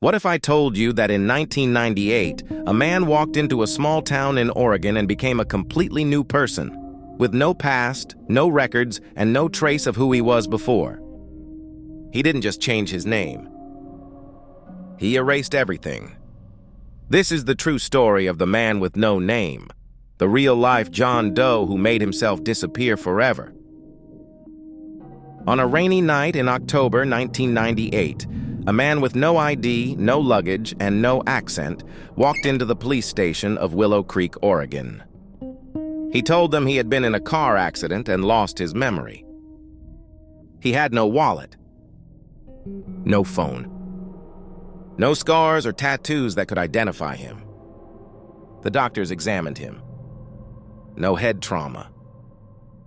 What if I told you that in 1998, a man walked into a small town in Oregon and became a completely new person, with no past, no records, and no trace of who he was before? He didn't just change his name. He erased everything. This is the true story of the man with no name, the real-life John Doe who made himself disappear forever. On a rainy night in October 1998, a man with no ID, no luggage, and no accent walked into the police station of Willow Creek, Oregon. He told them he had been in a car accident and lost his memory. He had no wallet, no phone, no scars or tattoos that could identify him. The doctors examined him. No head trauma,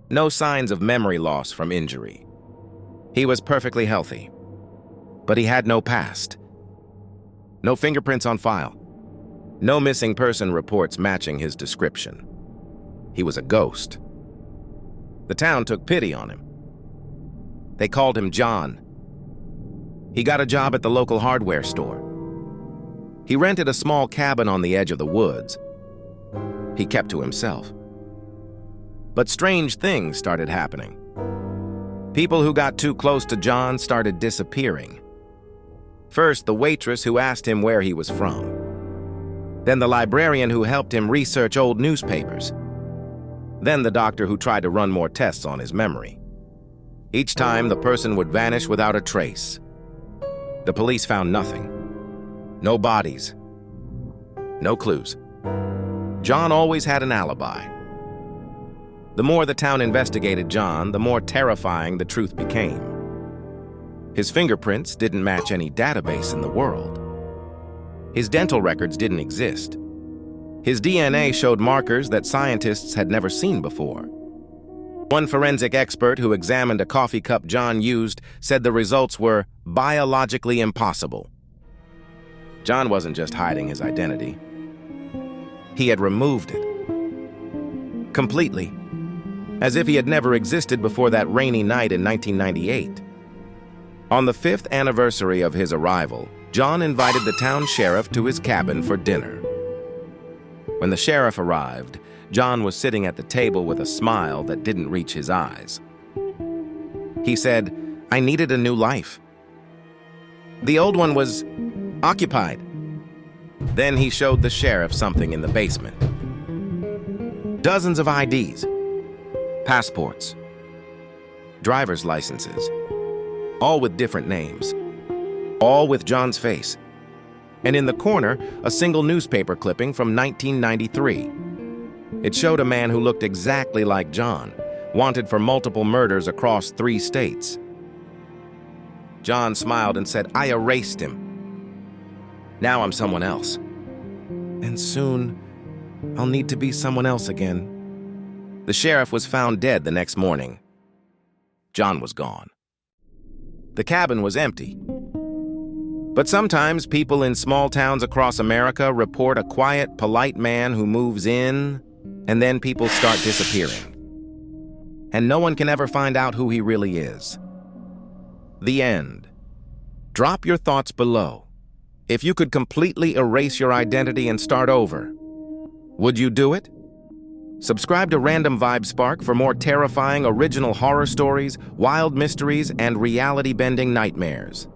no signs of memory loss from injury. He was perfectly healthy. But he had no past. No fingerprints on file. No missing person reports matching his description. He was a ghost. The town took pity on him. They called him John. He got a job at the local hardware store. He rented a small cabin on the edge of the woods. He kept to himself. But strange things started happening. People who got too close to John started disappearing. First, the waitress who asked him where he was from. Then the librarian who helped him research old newspapers. Then the doctor who tried to run more tests on his memory. Each time, the person would vanish without a trace. The police found nothing. No bodies. No clues. John always had an alibi. The more the town investigated John, the more terrifying the truth became. His fingerprints didn't match any database in the world. His dental records didn't exist. His DNA showed markers that scientists had never seen before. One forensic expert who examined a coffee cup John used said the results were biologically impossible. John wasn't just hiding his identity. He had removed it. Completely. As if he had never existed before that rainy night in 1998. On the 5th anniversary of his arrival, John invited the town sheriff to his cabin for dinner. When the sheriff arrived, John was sitting at the table with a smile that didn't reach his eyes. He said, "I needed a new life. The old one was occupied." Then he showed the sheriff something in the basement. Dozens of IDs, passports, driver's licenses, all with different names, all with John's face. And in the corner, a single newspaper clipping from 1993. It showed a man who looked exactly like John, wanted for multiple murders across 3 states. John smiled and said, "I erased him. Now I'm someone else. And soon, I'll need to be someone else again." The sheriff was found dead the next morning. John was gone. The cabin was empty. But sometimes people in small towns across America report a quiet, polite man who moves in, and then people start disappearing. And no one can ever find out who he really is. The end. Drop your thoughts below. If you could completely erase your identity and start over, would you do it? Subscribe to Random Vibe Spark for more terrifying original horror stories, wild mysteries, and reality-bending nightmares.